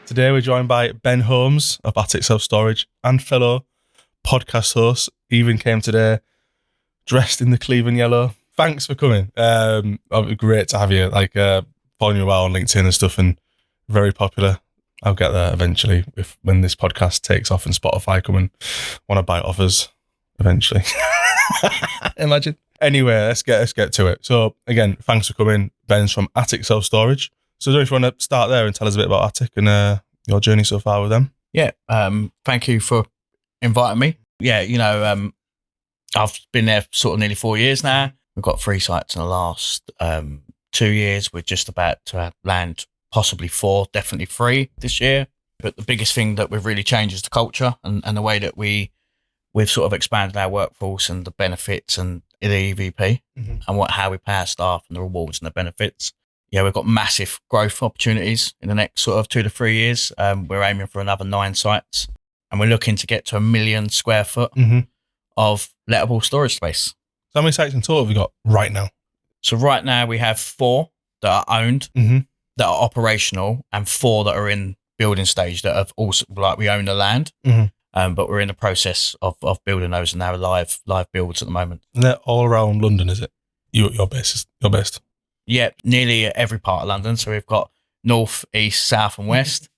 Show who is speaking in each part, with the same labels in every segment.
Speaker 1: Today we're joined by Ben Holmes of Attic Self Storage and fellow podcast host. Even came today dressed in the Cleveland yellow. Thanks for coming. Great to have you. Following you well on LinkedIn and stuff, and very popular. I'll get there eventually when this podcast takes off and Spotify come and want to buy offers eventually. Imagine. Anyway, let's get to it. So again, thanks for coming. Ben's from Attic Self Storage. So if you want to start there and tell us a bit about Attic and your journey so far with them.
Speaker 2: Yeah, thank you for inviting me. Yeah, I've been there sort of nearly 4 years now. We've got 3 sites in the last 2 years. We're just about to land possibly 4, definitely 3 this year. But the biggest thing that we've really changed is the culture and the way that we've sort of expanded our workforce and the benefits and the EVP and how we pay our staff and the rewards and the benefits. Yeah, we've got massive growth opportunities in the next sort of 2 to 3 years. We're aiming for another 9 sites, and we're looking to get to 1 million square foot of lettable storage space.
Speaker 1: So how many sites in total have we got right now?
Speaker 2: So right now we have 4 that are owned, that are operational, and 4 that are in building stage that have also, like, we own the land, but we're in the process of building those, and they're live builds at the moment.
Speaker 1: And they're all around London, is it? Your base?
Speaker 2: Yeah, nearly every part of London. So we've got north, east, south and west.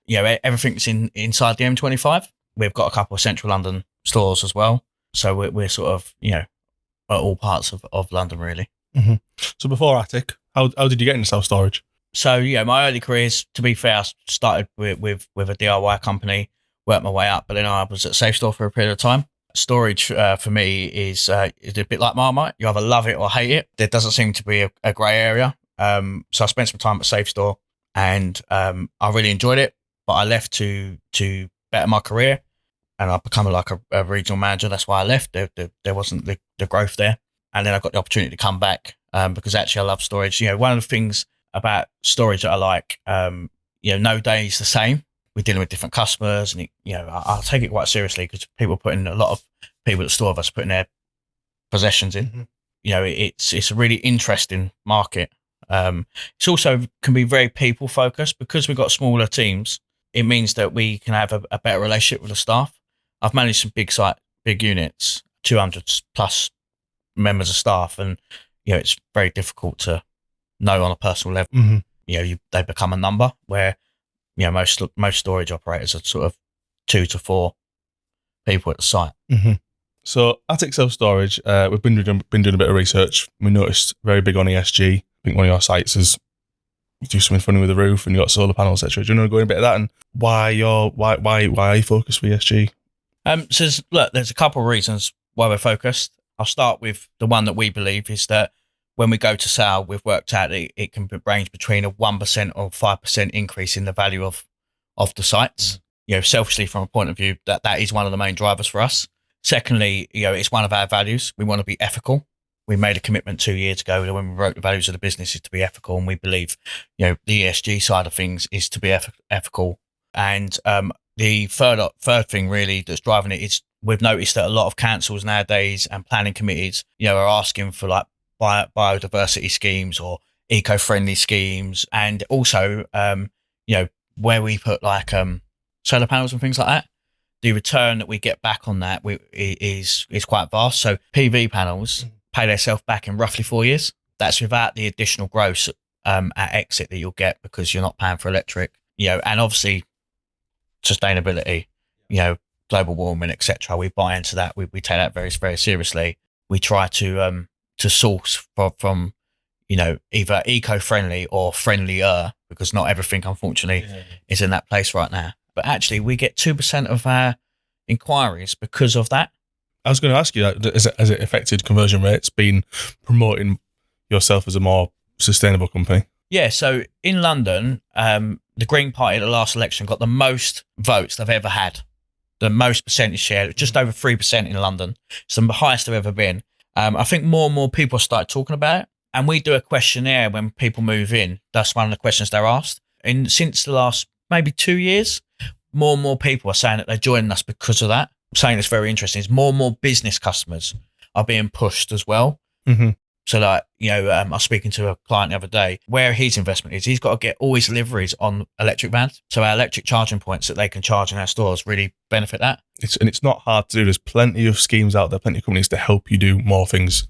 Speaker 2: Everything's inside the M25. We've got a couple of central London stores as well. So we're sort of, at all parts of London, really.
Speaker 1: So before Attic, how did you get into self-storage?
Speaker 2: So, my early careers, to be fair, I started with a DIY company, worked my way up, but then I was at Safe Store for a period of time. Storage for me is a bit like Marmite. You either love it or hate it. There doesn't seem to be a grey area. So I spent some time at Safe Store and I really enjoyed it, but I left to better my career and I've become like a regional manager. That's why I left. There wasn't the growth there. And then I got the opportunity to come back because actually I love storage. One of the things about storage that I like, no day is the same. We're dealing with different customers, and I'll take it quite seriously because a lot of people at the store of us putting their possessions in. It's a really interesting market. It's also can be very people focused because we've got smaller teams. It means that we can have a better relationship with the staff. I've managed some big units, 200 plus members of staff, and it's very difficult to know on a personal level. They become a number where. Most storage operators are sort of 2 to 4 people at the site.
Speaker 1: So Attic Self Storage, we've been doing a bit of research. We noticed very big on ESG. I think one of your sites is you do something funny with the roof and you got solar panels, etc. Do you want to go in a bit of that and why are you focused with ESG?
Speaker 2: There's a couple of reasons why we're focused. I'll start with the one that we believe is that when we go to sale, we've worked out it can range between a 1% or 5% increase in the value of the sites. Selfishly from a point of view, that is one of the main drivers for us. Secondly, it's one of our values. We want to be ethical. We made a commitment 2 years ago that when we wrote the values of the business is to be ethical, and we believe, the ESG side of things is to be ethical. And the third thing really that's driving it is we've noticed that a lot of councils nowadays and planning committees, are asking for like biodiversity schemes or eco-friendly schemes, and also where we put like solar panels and things like that, the return that we get back on that is quite vast. So PV panels pay themselves back in roughly 4 years. That's without the additional gross at exit that you'll get because you're not paying for electric. And obviously sustainability, global warming, etc. We buy into that. We take that very, very seriously. We try to source from either eco-friendly or friendlier, because not everything unfortunately is in that place right now. But actually we get 2% of our inquiries because of that.
Speaker 1: I was going to ask you that, has it affected conversion rates, been promoting yourself as a more sustainable company?
Speaker 2: Yeah, so in London, the Green Party at the last election got the most votes they've ever had, the most percentage share, just over 3% in London. It's the highest they've ever been. I think more and more people start talking about it, and we do a questionnaire when people move in. That's one of the questions they're asked. And since the last maybe 2 years, more and more people are saying that they're joining us because of that. Something that's very interesting is more and more business customers are being pushed as well. So like, I was speaking to a client the other day where his investment is. He's got to get all his deliveries on electric vans. So our electric charging points that they can charge in our stores really benefit that.
Speaker 1: It's not hard to do. There's plenty of schemes out there, plenty of companies to help you do more things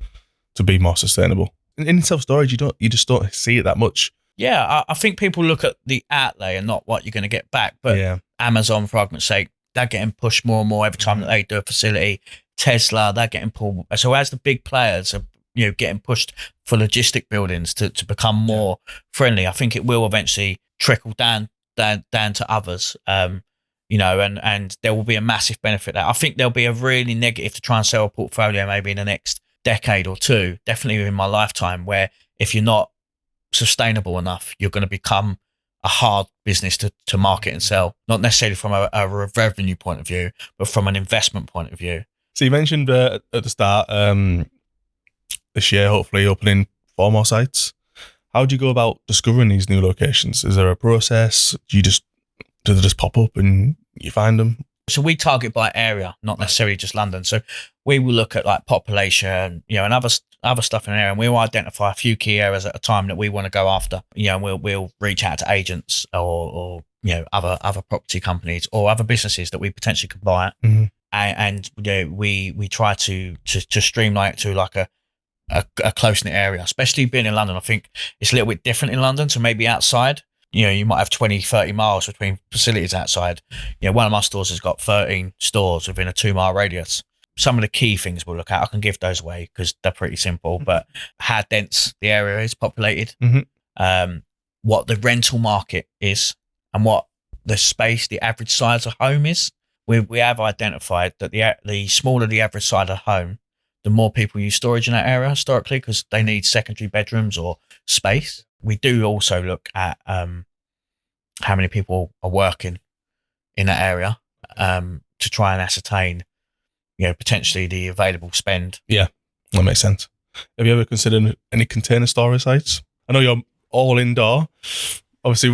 Speaker 1: to be more sustainable. In self-storage, you just don't see it that much.
Speaker 2: Yeah, I think people look at the outlay and not what you're going to get back. But Amazon, for argument's sake, they're getting pushed more and more every time that they do a facility. Tesla, they're getting pulled. So as the big players are, getting pushed for logistic buildings to become more friendly, I think it will eventually trickle down to others. And there will be a massive benefit there. I think there'll be a really negative to try and sell a portfolio maybe in the next decade or two, definitely in my lifetime, where if you're not sustainable enough, you're going to become a hard business to market and sell, not necessarily from a revenue point of view, but from an investment point of view.
Speaker 1: So you mentioned at the start, this year, hopefully opening 4 more sites. How do you go about discovering these new locations? Is there a process? Do they just pop up and you find them?
Speaker 2: So we target by area, not necessarily just London. So we will look at like population, and other stuff in an area, and we'll identify a few key areas at a time that we want to go after. And we'll reach out to agents or other property companies or other businesses that we potentially could buy.
Speaker 1: Mm-hmm.
Speaker 2: And we try to streamline it to like a close-knit area, especially being in London. I think it's a little bit different in London. So maybe outside, you might have 20, 30 miles between facilities outside. One of my stores has got 13 stores within a 2-mile radius. Some of the key things we'll look at, I can give those away because they're pretty simple, but how dense the area is populated, what the rental market is, and what the space, the average size of home is. We have identified that the smaller the average size of home, the more people use storage in that area historically because they need secondary bedrooms or space. We do also look at how many people are working in that area to try and ascertain, potentially the available spend.
Speaker 1: Yeah, that makes sense. Have you ever considered any container storage sites? I know you're all indoor. Obviously,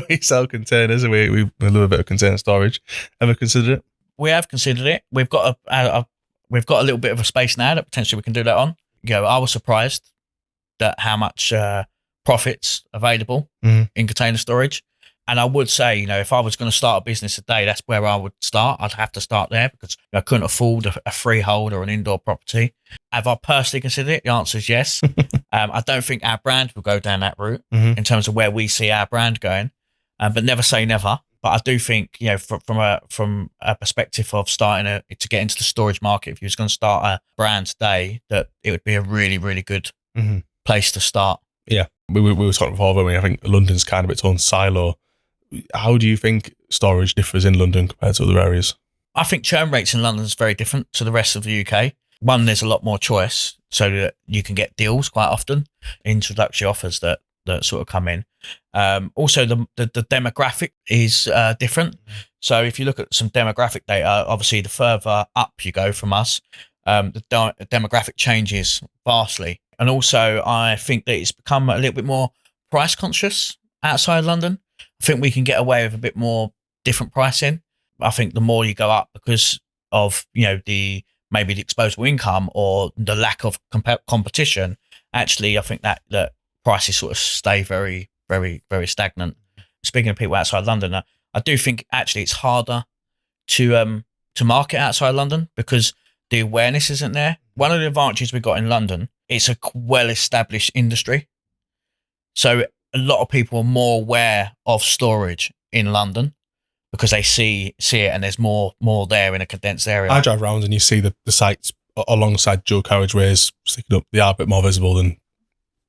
Speaker 1: we sell containers and we love a bit of container storage. Ever considered it?
Speaker 2: We have considered it. We've got a little bit of a space now that potentially we can do that on. I was surprised that how much profits available in container storage. And I would say, if I was going to start a business today, that's where I would start. I'd have to start there because I couldn't afford a freehold or an indoor property. Have I personally considered it? The answer is yes. I don't think our brand will go down that route in terms of where we see our brand going, but never say never. But I do think, from a perspective of starting to get into the storage market, if you was going to start a brand today, that it would be a really, really good place to start.
Speaker 1: Yeah, we were talking before, weren't we? I think London's kind of its own silo. How do you think storage differs in London compared to other areas?
Speaker 2: I think churn rates in London is very different to the rest of the UK. One, there's a lot more choice, so that you can get deals quite often, introductory offers that sort of come in. Also, the demographic is different. So if you look at some demographic data, obviously the further up you go from us, the demographic changes vastly. And also, I think that it's become a little bit more price conscious outside London. I think we can get away with a bit more different pricing. I think the more you go up because of, maybe the disposable income or the lack of competition, actually, I think that prices sort of stay very, very, very stagnant. Speaking of people outside London, I do think actually it's harder to market outside London because the awareness isn't there. One of the advantages we got in London, it's a well-established industry. So a lot of people are more aware of storage in London because they see it and there's more there in a condensed area.
Speaker 1: I drive around and you see the sites alongside dual carriageways sticking up. They are a bit more visible than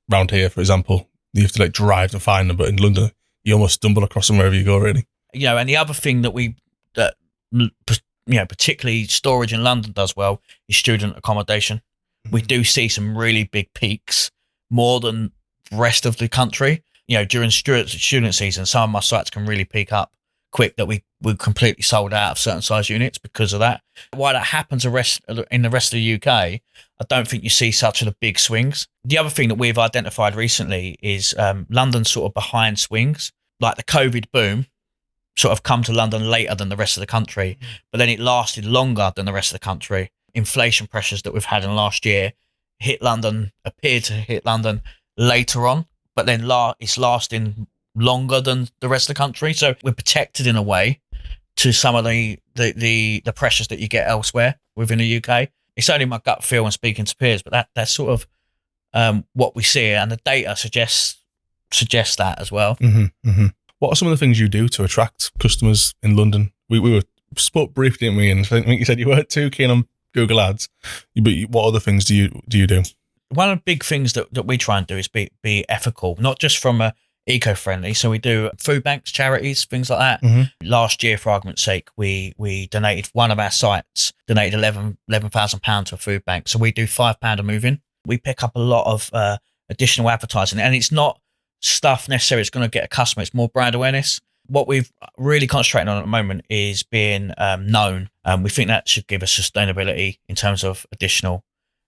Speaker 1: round here, for example. You have to drive to find them, but in London, you almost stumble across them wherever you go, really.
Speaker 2: And the other thing that particularly storage in London does well is student accommodation. We do see some really big peaks, more than the rest of the country. During student season, some of my sites can really peak up quick that we completely sold out of certain size units because of that. Why that happens in the rest of the UK, I don't think you see such of the big swings. The other thing that we've identified recently is London's sort of behind swings. Like the COVID boom sort of come to London later than the rest of the country, but then it lasted longer than the rest of the country. Inflation pressures that we've had in last year appeared to hit London later on, but then it's lasting longer than the rest of the country. So we're protected in a way to some of the pressures that you get elsewhere within the UK. It's only my gut feel when speaking to peers, but that's sort of what we see, and the data suggests that as well.
Speaker 1: Mm-hmm, mm-hmm. What are some of the things you do to attract customers in London? We spoke briefly, didn't we? And I think you said you weren't too keen on Google Ads, but what other things do you do?
Speaker 2: One of the big things that we try and do is be ethical, not just from a eco-friendly. So we do food banks, charities, things like that.
Speaker 1: Mm-hmm.
Speaker 2: Last year, for argument's sake, we donated, one of our sites donated £11,000 to a food bank. So we do £5 a move in. We pick up a lot of additional advertising, and it's not stuff necessarily that's going to get a customer. It's more brand awareness. What we've really concentrated on at the moment is being known. We think that should give us sustainability in terms of additional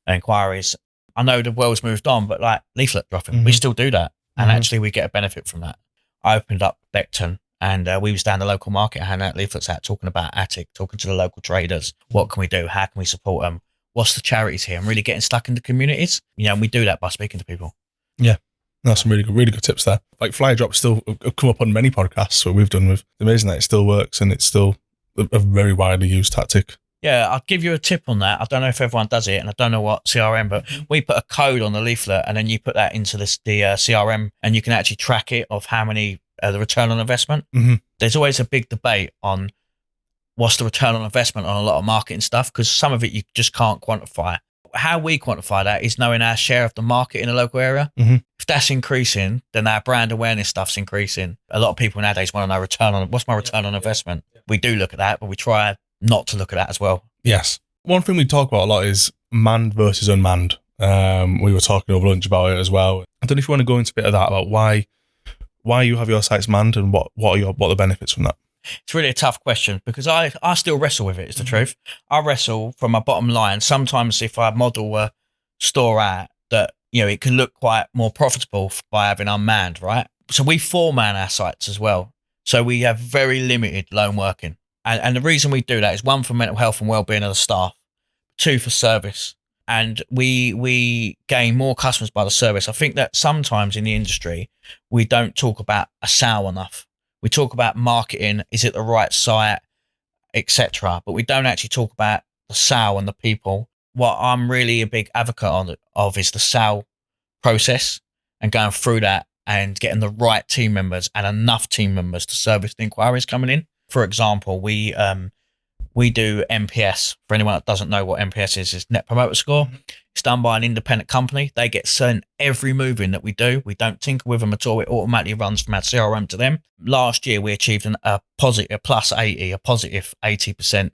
Speaker 2: inquiries. I know the world's moved on, but like leaflet dropping, we still do that. And actually we get a benefit from that. I opened up Beckton, and we was down the local market, handing out leaflets out, talking about Attic, talking to the local traders. What can we do? How can we support them? What's the charities here? And really getting stuck in the communities. And we do that by speaking to people.
Speaker 1: Yeah. That's some really good tips there. Like flyer drops still have come up on many podcasts what we've done with. It's amazing that it still works, and it's still a very widely used tactic.
Speaker 2: Yeah, I'll give you a tip on that. I don't know if everyone does it, and I don't know what CRM, but we put a code on the leaflet, and then you put that into the CRM, and you can actually track it of how many the return on investment.
Speaker 1: Mm-hmm.
Speaker 2: There's always a big debate on what's the return on investment on a lot of marketing stuff, because some of it you just can't quantify. How we quantify that is knowing our share of the market in a local area.
Speaker 1: Mm-hmm.
Speaker 2: If that's increasing, then our brand awareness stuff's increasing. A lot of people nowadays want to know what's my return on investment. We do look at that, but we try not to look at that as well.
Speaker 1: Yes. One thing we talk about a lot is manned versus unmanned. We were talking over lunch about it as well. I don't know if you want to go into a bit of that about why you have your sites manned, and what are the benefits from that.
Speaker 2: It's really a tough question, because I still wrestle with it, is the truth. I wrestle from my bottom line. Sometimes if I model a store out that, it can look quite more profitable by having unmanned, right? So we 4-man our sites as well. So we have very limited lone working. And the reason we do that is 1, for mental health and well-being of the staff, 2, for service. And we gain more customers by the service. I think that sometimes in the industry, we don't talk about a sale enough. We talk about marketing, is it the right site, etc. But we don't actually talk about the sale and the people. What I'm really a big advocate of is the sale process, and going through that and getting the right team members and enough team members to service the inquiries coming in. For example, we do NPS. For anyone that doesn't know what NPS is, it's Net Promoter Score. It's done by an independent company. They get sent every move in that we do. We don't tinker with them at all. It automatically runs from our CRM to them. Last year, we achieved a positive plus 80, a positive 80%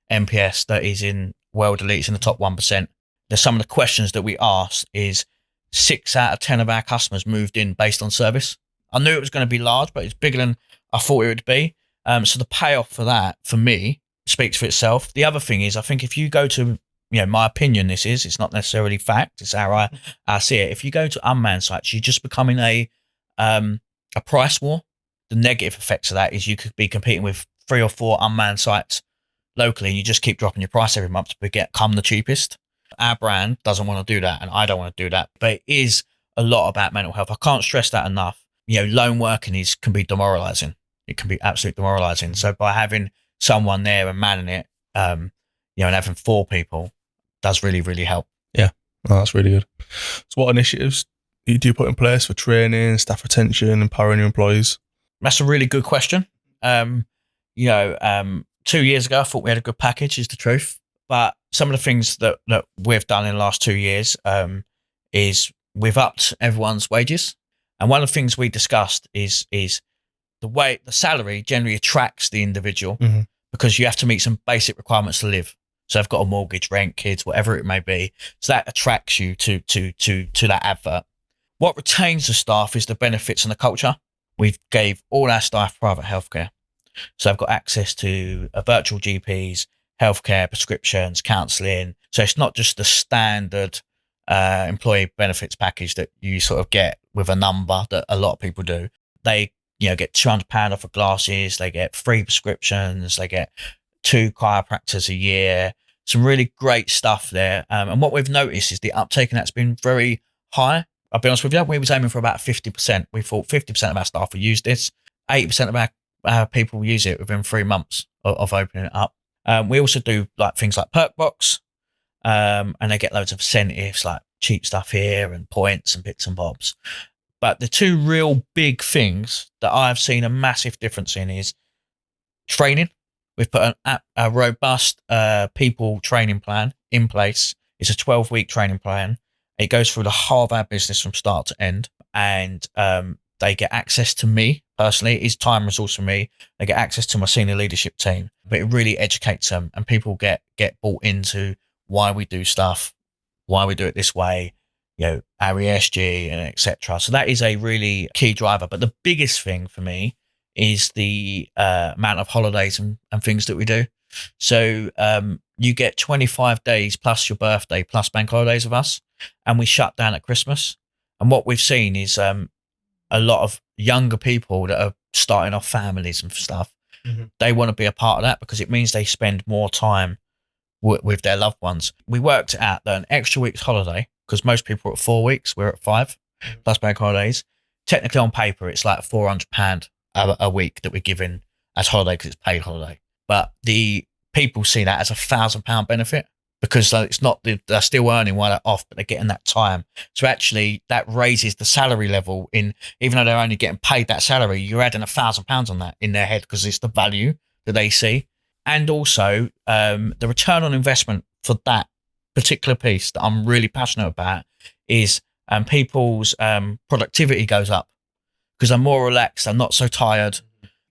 Speaker 2: NPS that is in World Elites in the top 1%. There's some of the questions that we asked is 6 out of 10 of our customers moved in based on service. I knew it was going to be large, but it's bigger than I thought it would be. So the payoff for that, for me, speaks for itself. The other thing is, I think if you go to, my opinion, it's not necessarily fact, it's how I see it. If you go to unmanned sites, you're just becoming a price war. The negative effects of that is you could be competing with 3 or 4 unmanned sites locally, and you just keep dropping your price every month to become the cheapest. Our brand doesn't want to do that, and I don't want to do that. But it is a lot about mental health. I can't stress that enough. Lone working can be demoralizing. It can be absolutely demoralizing. So by having someone there and manning it, and having 4 people does really, really help.
Speaker 1: Yeah, that's really good. So what initiatives do you put in place for training, staff retention, empowering your employees?
Speaker 2: That's a really good question. 2 years ago, I thought we had a good package, is the truth. But some of the things that we've done in the last 2 years is we've upped everyone's wages. And one of the things we discussed is the salary generally attracts the individual, because you have to meet some basic requirements to live. So I've got a mortgage, rent, kids, whatever it may be. So that attracts you to that advert. What retains the staff is the benefits and the culture. We gave all our staff private healthcare. So I've got access to virtual GPs, healthcare, prescriptions, counselling. So it's not just the standard employee benefits package that you sort of get with a number that a lot of people do. They get £200 off of glasses. They get free prescriptions. They get 2 chiropractors a year. Some really great stuff there. And what we've noticed is the uptake in that's been very high. I'll be honest with you, we was aiming for about 50%. We thought 50% of our staff will use this. 80% of our people use it within 3 months of opening it up. We also do like things like Perkbox, and they get loads of incentives like cheap stuff here and points and bits and bobs. But the two real big things that I've seen a massive difference in is training. We've put a robust people training plan in place. It's a 12-week training plan. It goes through the whole of our business from start to end, and they get access to me personally. It's time resource for me. They get access to my senior leadership team, but it really educates them, and people get bought into why we do stuff, why we do it this way, our ESG and etc. So that is a really key driver. But the biggest thing for me is the amount of holidays and things that we do. So you get 25 days plus your birthday plus bank holidays of us, and we shut down at Christmas. And what we've seen is a lot of younger people that are starting off families and stuff. Mm-hmm. They want to be a part of that because it means they spend more time with their loved ones. We worked out that an extra week's holiday, because most people are at 4 weeks, we're at 5 plus bank holidays. Technically on paper, it's like £400 a week that we're giving as holiday because it's paid holiday. But the people see that as £1,000 benefit because it's not, they're still earning while they're off, but they're getting that time. So actually that raises the salary level in, even though they're only getting paid that salary, you're adding £1,000 on that in their head because it's the value that they see. And also the return on investment for that particular piece that I'm really passionate about is people's productivity goes up because they're more relaxed, they're not so tired,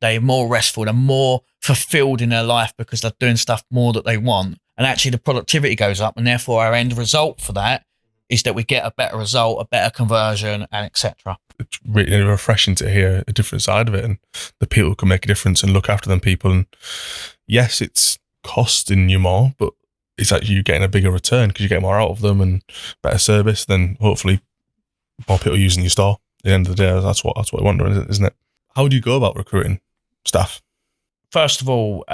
Speaker 2: they're more restful, they're more fulfilled in their life because they're doing stuff more that they want. And actually the productivity goes up, and therefore our end result for that is that we get a better result, a better conversion, and etc.
Speaker 1: It's really refreshing to hear a different side of it, and the people can make a difference and look after them people. And yes, it's costing you more, but it's actually you getting a bigger return because you get more out of them and better service. Then hopefully more people using your store. At the end of the day, that's what we're wondering, isn't it? How do you go about recruiting staff? First of all,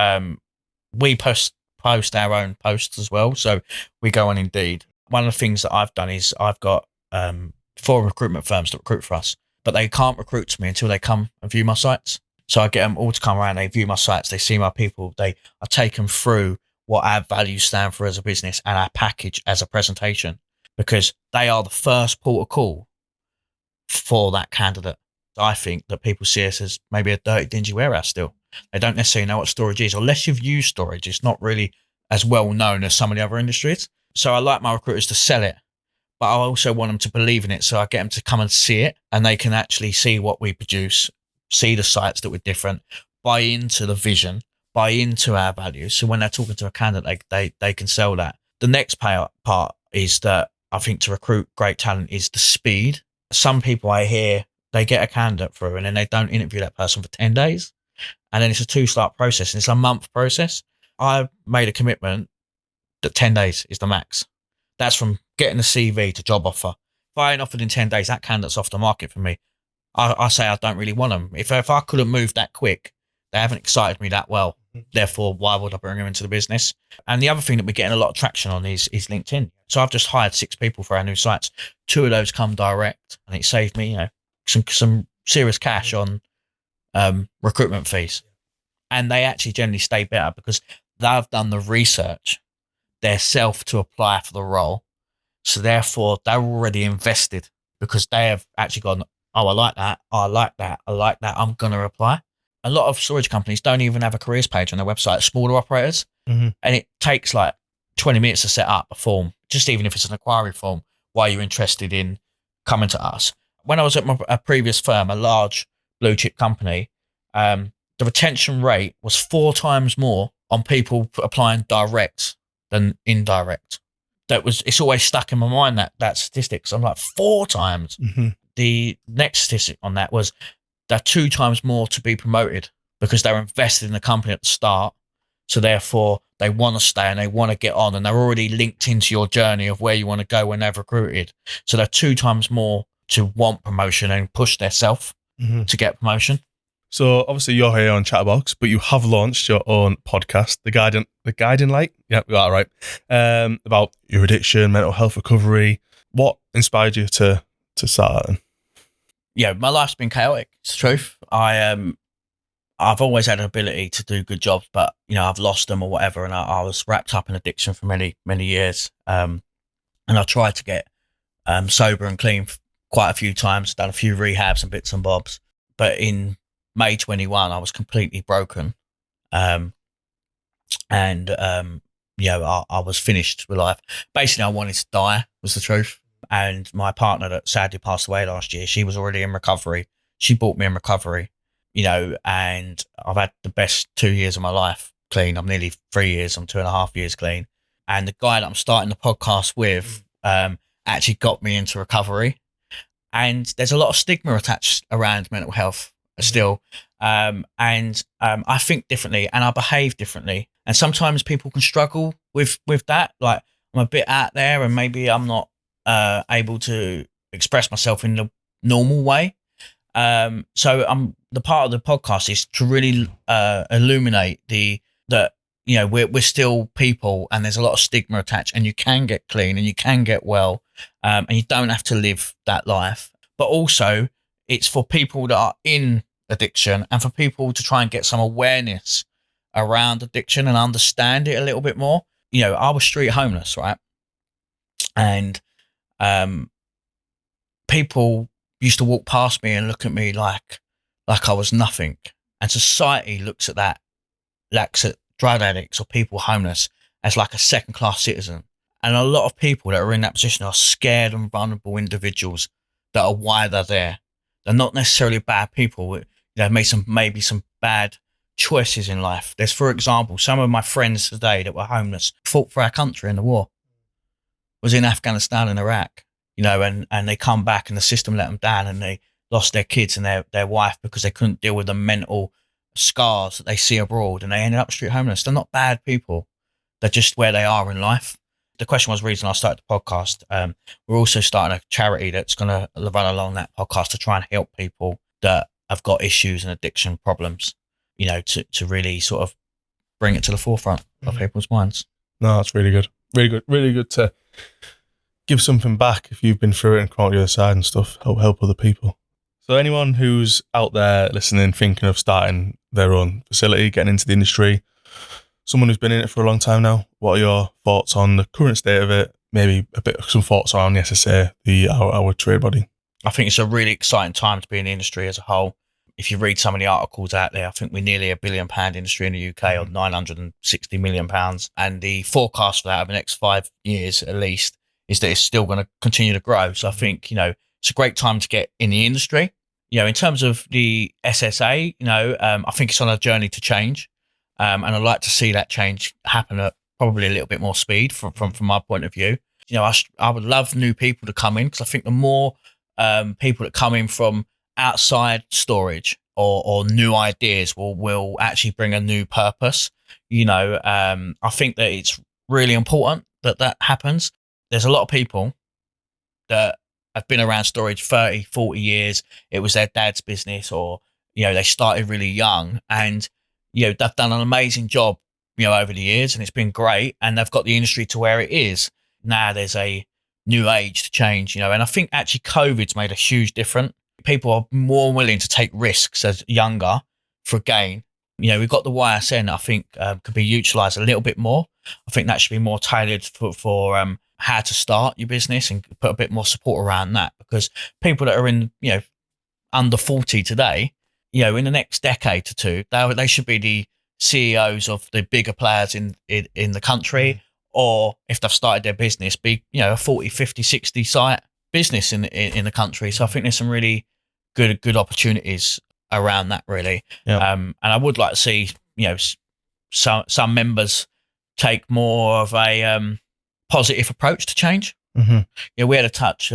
Speaker 2: we post our own posts as well. So we go on Indeed. One of the things that I've done is I've got 4 recruitment firms that recruit for us, but they can't recruit to me until they come and view my sites. So I get them all to come around, they view my sites, they see my people, I take them through what our values stand for as a business and our package as a presentation, because they are the first port of call for that candidate. I think that people see us as maybe a dirty, dingy warehouse still. They don't necessarily know what storage is. Unless you've used storage, it's not really as well known as some of the other industries. So I like my recruiters to sell it, but I also want them to believe in it. So I get them to come and see it, and they can actually see what we produce, see the sites that we're different, buy into the vision, buy into our values. So when they're talking to a candidate, they can sell that. The next part is that I think to recruit great talent is the speed. Some people I hear, they get a candidate through and then they don't interview that person for 10 days. And then it's a 2-start process and it's a month process. I made a commitment that 10 days is the max. That's from getting the CV to job offer. If I ain't offered in 10 days, that candidate's off the market for me. I say I don't really want them. If I couldn't move that quick, they haven't excited me that well. Therefore, why would I bring them into the business? And the other thing that we're getting a lot of traction on is LinkedIn. So I've just hired 6 people for our new sites. 2 of those come direct, and it saved me, some serious cash on recruitment fees. And they actually generally stay better because they've done the research themselves to apply for the role. So therefore, they're already invested because they have actually gone, oh, I like that. I like that. I like that. I'm going to apply. A lot of storage companies don't even have a careers page on their website, smaller operators. Mm-hmm. And it takes like 20 minutes to set up a form, just even if it's an inquiry form, why you're interested in coming to us. When I was at a previous firm, a large blue chip company, the retention rate was 4 times more on people applying direct than indirect. It's always stuck in my mind, that statistic. So I'm like 4 times. Mm-hmm. The next statistic on that was they're 2 times more to be promoted because they're invested in the company at the start. So therefore they want to stay and they want to get on, and they're already linked into your journey of where you want to go when they've recruited. So they're 2 times more to want promotion and push themselves to get promotion.
Speaker 1: So obviously you're here on Chatterbox, but you have launched your own podcast, the Guiding Light. Yeah, we got it right. About your addiction, mental health recovery. What inspired you to start that?
Speaker 2: Yeah, my life's been chaotic. It's the truth. I've always had an ability to do good jobs, but I've lost them or whatever, and I was wrapped up in addiction for many years. And I tried to get sober and clean quite a few times, done a few rehabs and bits and bobs. But in May 21, I was completely broken. I was finished with life. Basically, I wanted to die, was the truth. And my partner that sadly passed away last year, she was already in recovery. She brought me in recovery, and I've had the best 2 years of my life clean. I'm nearly 3 years. I'm 2.5 years clean. And the guy that I'm starting the podcast with actually got me into recovery. And there's a lot of stigma attached around mental health still. I think differently and I behave differently. And sometimes people can struggle with that. Like, I'm a bit out there and maybe I'm not able to express myself in the normal way. So the part of the podcast is to really illuminate that we're still people, and there's a lot of stigma attached, and you can get clean and you can get well, and you don't have to live that life. But also, it's for people that are in addiction and for people to try and get some awareness around addiction and understand it a little bit more. I was street homeless, right? And people used to walk past me and look at me like I was nothing. And society looks at drug addicts or people homeless as like a second-class citizen. And a lot of people that are in that position are scared and vulnerable individuals that are why they're there. They're not necessarily bad people. They've made maybe some bad choices in life. There's, for example, some of my friends today that were homeless fought for our country in the war, was in Afghanistan and Iraq, and they come back and the system let them down and they lost their kids and their wife because they couldn't deal with the mental scars that they see abroad, and they ended up street homeless. They're not bad people. They're just where they are in life. The question was the reason I started the podcast. We're also starting a charity that's going to run along that podcast to try and help people that have got issues and addiction problems, to really sort of bring it to the forefront of people's minds.
Speaker 1: No, that's really good. Really good to give something back if you've been through it and come out the other side and stuff, help other people. So anyone who's out there listening, thinking of starting their own facility, getting into the industry, someone who's been in it for a long time now, what are your thoughts on the current state of it? Maybe some thoughts on the SSA, our trade body.
Speaker 2: I think it's a really exciting time to be in the industry as a whole. If you read some of the articles out there, I think we're nearly £1 billion industry in the UK, or £960 million. And the forecast for that over the next 5 years at least is that it's still going to continue to grow. So I think, it's a great time to get in the industry. In terms of the SSA, I think it's on a journey to change. And I'd like to see that change happen at probably a little bit more speed from my point of view. I would love new people to come in, because I think the more people that come in from outside storage or new ideas will actually bring a new purpose. I think that it's really important that happens. There's a lot of people that have been around storage 30, 40 years. It was their dad's business, or, they started really young, and, they've done an amazing job, over the years, and it's been great. And they've got the industry to where it is. Now there's a new age to change, and I think actually COVID's made a huge difference. People are more willing to take risks as younger for gain. We've got the YSN, I think, could be utilised a little bit more. I think that should be more tailored for how to start your business, and put a bit more support around that, because people that are in, under 40 today, in the next decade or two, they should be the CEOs of the bigger players in the country, or if they've started their business, be, a 40, 50, 60 site business in the country. So I think there's some really good opportunities around that, really.
Speaker 1: Yeah.
Speaker 2: And I would like to see, some members take more of a positive approach to change.
Speaker 1: Mm-hmm.
Speaker 2: We had a touch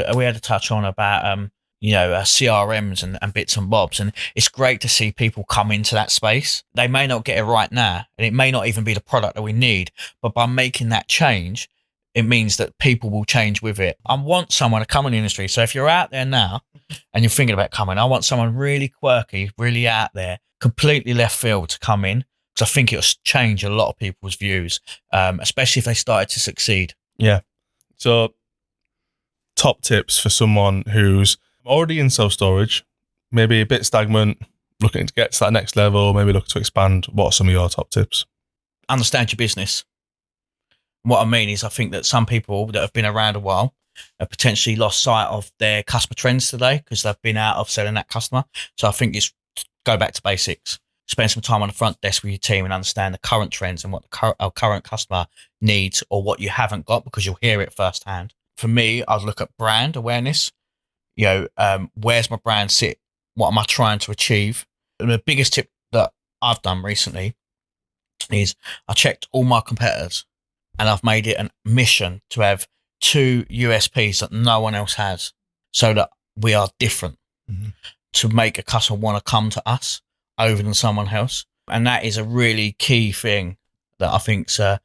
Speaker 2: on about CRMs and bits and bobs, and it's great to see people come into that space. They may not get it right now, and it may not even be the product that we need, but by making that change, it means that people will change with it. I want someone to come in the industry. So if you're out there now and you're thinking about coming, I want someone really quirky, really out there, completely left field to come in, because I think it'll change a lot of people's views, especially if they started to succeed.
Speaker 1: Yeah. So top tips for someone who's already in self-storage, maybe a bit stagnant, looking to get to that next level, maybe looking to expand. What are some of your top tips?
Speaker 2: Understand your business. What I mean is I think that some people that have been around a while have potentially lost sight of their customer trends today because they've been out of selling that customer. So I think it's go back to basics. Spend some time on the front desk with your team and understand the current trends and what our current customer needs or what you haven't got, because you'll hear it firsthand. For me, I'd look at brand awareness. Where's my brand sit? What am I trying to achieve? And the biggest tip that I've done recently is I checked all my competitors and I've made it a mission to have 2 USPs that no one else has, so that we are different, to make a customer want to come to us over than someone else. And that is a really key thing that I think's a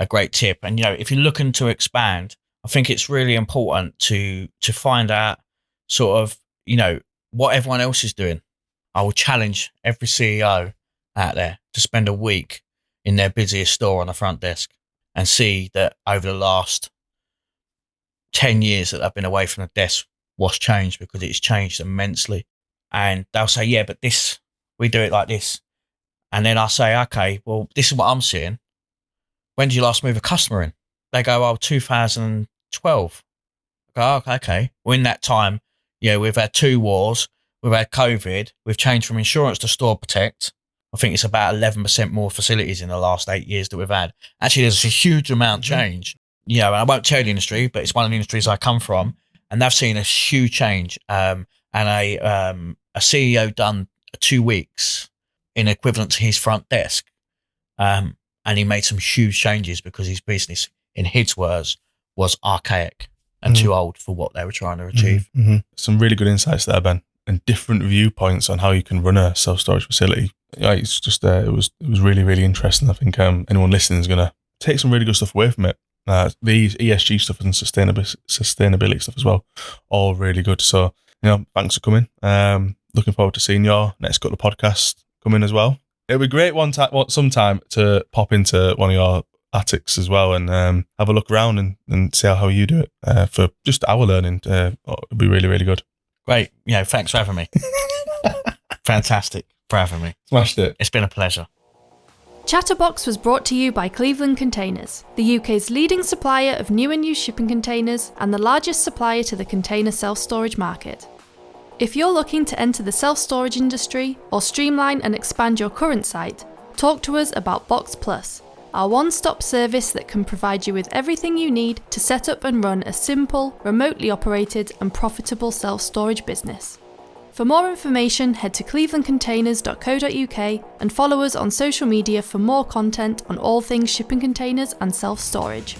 Speaker 2: great tip. And, if you're looking to expand, I think it's really important to find out sort of, what everyone else is doing. I will challenge every CEO out there to spend a week in their busiest store on the front desk and see that over the last 10 years that I've been away from the desk, what's changed, because it's changed immensely. And they'll say, yeah, but we do it like this. And then I say, okay, well, this is what I'm seeing. When did you last move a customer in? They go, 2012. I go, okay. Well, in that time, we've had 2 wars, we've had COVID, we've changed from insurance to store protect. I think it's about 11% more facilities in the last 8 years that we've had. Actually, there's a huge amount change. And I won't tell the industry, but it's one of the industries I come from, and they've seen a huge change. And a CEO done 2 weeks in equivalent to his front desk. And he made some huge changes because his business, in his words, was archaic and too old for what they were trying to achieve.
Speaker 1: Some really good insights there, Ben, and different viewpoints on how you can run a self-storage facility. It's just it was really, really interesting. I think anyone listening is going to take some really good stuff away from it. The ESG stuff and sustainability stuff as well, all really good. So, thanks for coming. Looking forward to seeing your next couple of podcasts coming as well. It'll be great sometime to pop into one of your attics as well and have a look around and see how you do it for just our learning. It'll be really, really good.
Speaker 2: Great. Thanks for having me. Fantastic for having me.
Speaker 1: Smashed it.
Speaker 2: It's been a pleasure.
Speaker 3: Chatterbox was brought to you by Cleveland Containers, the UK's leading supplier of new and used shipping containers and the largest supplier to the container self-storage market. If you're looking to enter the self-storage industry or streamline and expand your current site, talk to us about Box Plus, our one-stop service that can provide you with everything you need to set up and run a simple, remotely operated and profitable self-storage business. For more information, head to clevelandcontainers.co.uk and follow us on social media for more content on all things shipping containers and self-storage.